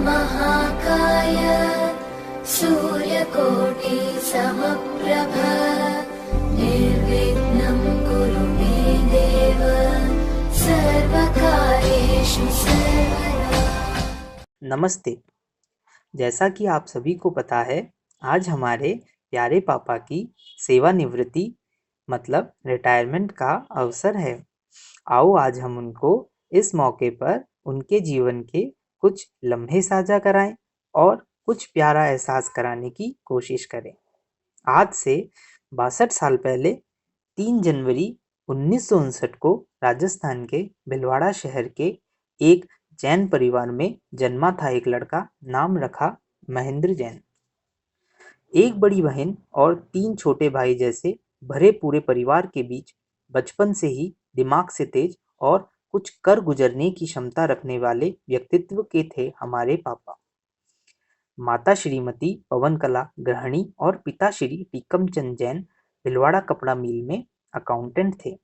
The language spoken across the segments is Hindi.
महाकाय सूर्यकोटि समप्रभ निर्विघ्नं कुरु मे देव सर्वकार्येषु सर्वदा। नमस्ते। जैसा कि आप सभी को पता है, आज हमारे प्यारे पापा की सेवानिवृत्ति मतलब रिटायरमेंट का अवसर है। आओ आज हम उनको इस मौके पर उनके जीवन के कुछ लम्हे साझा कराएं और कुछ प्यारा एहसास कराने की कोशिश करें। आज से 62 साल पहले 3 जनवरी 1959 को राजस्थान के भिलवाड़ा शहर के एक जैन परिवार में जन्मा था एक लड़का, नाम रखा महेंद्र जैन। एक बड़ी बहन और 3 छोटे भाई जैसे भरे पूरे परिवार के बीच बचपन से ही दिमाग से तेज और कुछ कर गुजरने की क्षमता रखने वाले व्यक्तित्व के थे हमारे पापा। माता श्रीमती पवनकला गृहिणी और पिता श्री टीकमचंद जैन भिलवाड़ा कपड़ा मिल में अकाउंटेंट थे।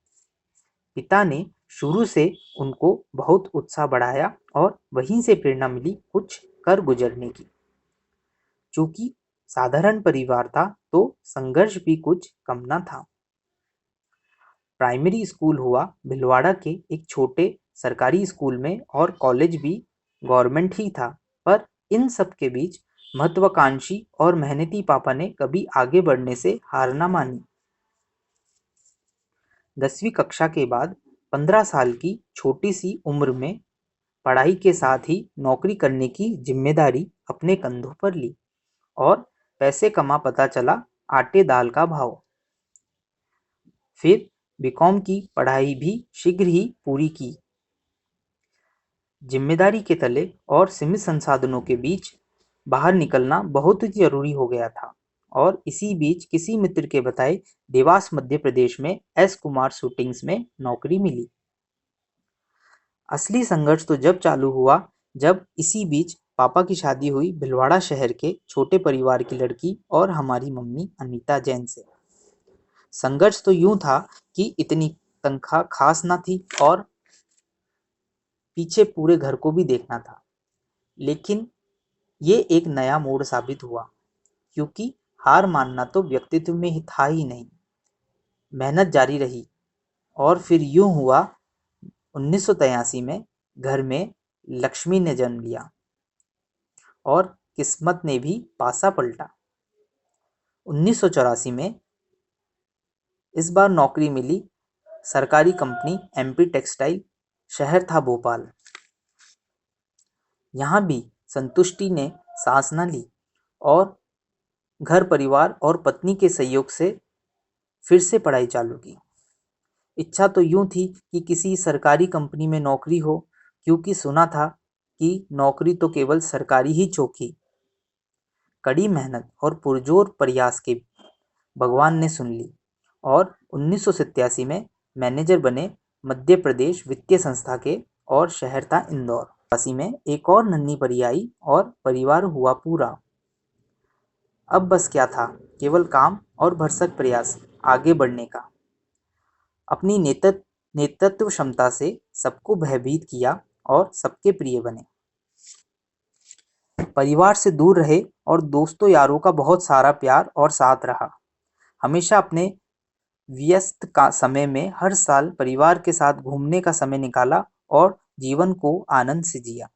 पिता ने शुरू से उनको बहुत उत्साह बढ़ाया और वहीं से प्रेरणा मिली कुछ कर गुजरने की। चूंकि साधारण परिवार था तो संघर्ष भी कुछ कम न था। प्राइमरी स्कूल हुआ भिलवाड़ा के एक छोटे सरकारी स्कूल में और कॉलेज भी गवर्नमेंट ही था, पर इन सब के बीच महत्वाकांक्षी और मेहनती पापा ने कभी आगे बढ़ने से हार न मानी। 10वीं कक्षा के बाद 15 साल की छोटी सी उम्र में पढ़ाई के साथ ही नौकरी करने की जिम्मेदारी अपने कंधों पर ली और पैसे कमा पता चला आटे दाल का भाव। फिर बीकॉम की पढ़ाई भी शीघ्र ही पूरी की। जिम्मेदारी के तले और सीमित संसाधनों के बीच बाहर निकलना बहुत ही जरूरी हो गया था और इसी बीच किसी मित्र के बताए देवास मध्य प्रदेश में एस कुमार शूटिंग्स में नौकरी मिली। असली संघर्ष तो जब चालू हुआ जब इसी बीच पापा की शादी हुई भिलवाड़ा शहर के छोटे परिवार की लड़की और हमारी मम्मी अनीता जैन से। संघर्ष तो यूं था कि इतनी तनख्वाह खास ना थी और पीछे पूरे घर को भी देखना था, लेकिन ये एक नया मोड़ साबित हुआ क्योंकि हार मानना तो व्यक्तित्व में ही था ही नहीं। मेहनत जारी रही और फिर यूं हुआ 1983 में घर में लक्ष्मी ने जन्म लिया और किस्मत ने भी पासा पलटा। 1984 में इस बार नौकरी मिली सरकारी कंपनी एमपी टेक्सटाइल, शहर था भोपाल। यहाँ भी संतुष्टि ने सांस न ली और घर परिवार और पत्नी के सहयोग से फिर से पढ़ाई चालू की। इच्छा तो यूं थी कि किसी सरकारी कंपनी में नौकरी हो, क्योंकि सुना था कि नौकरी तो केवल सरकारी ही चौकी। कड़ी मेहनत और पुरजोर प्रयास के भगवान ने सुन ली और 1987 में मैनेजर बने मध्य प्रदेश वित्तीय संस्था के और शहर था इंदौर। 1988 में एक और नन्ही परी आई और परिवार हुआ पूरा। अब बस क्या था, केवल काम और भरसक प्रयास आगे बढ़ने का। अपनी नेतृत्व क्षमता से सबको भयभीत किया और सबके प्रिय बने। परिवार से दूर रहे और दोस्तों यारों का बहुत सारा प्यार और साथ रहा। हमेशा अपने व्यस्त का समय में हर साल परिवार के साथ घूमने का समय निकाला और जीवन को आनंद से जिया।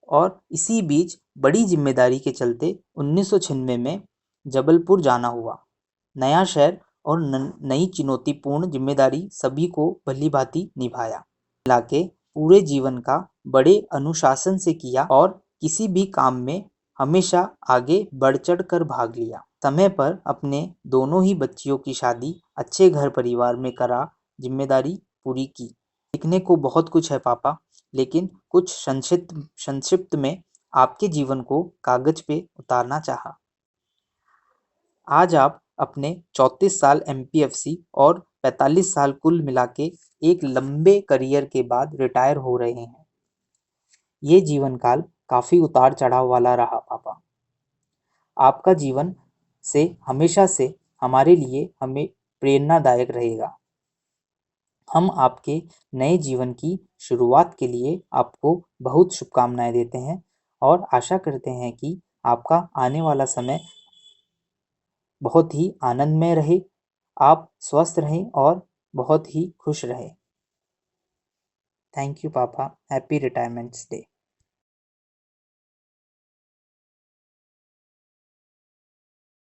और इसी बीच बड़ी जिम्मेदारी के चलते 1996 में जबलपुर जाना हुआ। नया शहर और नई चुनौतीपूर्ण जिम्मेदारी सभी को भली भांति निभाया। मिला के पूरे जीवन का बड़े अनुशासन से किया और किसी भी काम में हमेशा आगे बढ़ चढ़ कर भाग लिया। समय पर अपने दोनों ही बच्चियों की शादी अच्छे घर परिवार में करा, जिम्मेदारी पूरी की। लिखने को बहुत कुछ है पापा, लेकिन कुछ संक्षिप्त में आपके जीवन को कागज पे उतारना चाहा। आज आप अपने 34 साल एमपीएफसी और 45 साल कुल मिला के एक लंबे करियर के बाद रिटायर हो रहे हैं। ये जीवन काल काफी उतार चढ़ाव वाला रहा पापा। आपका जीवन से हमेशा से हमारे लिए हमें प्रेरणादायक रहेगा। हम आपके नए जीवन की शुरुआत के लिए आपको बहुत शुभकामनाएं देते हैं और आशा करते हैं कि आपका आने वाला समय बहुत ही आनंदमय रहे, आप स्वस्थ रहें और बहुत ही खुश रहें। थैंक यू पापा। Happy retirements day.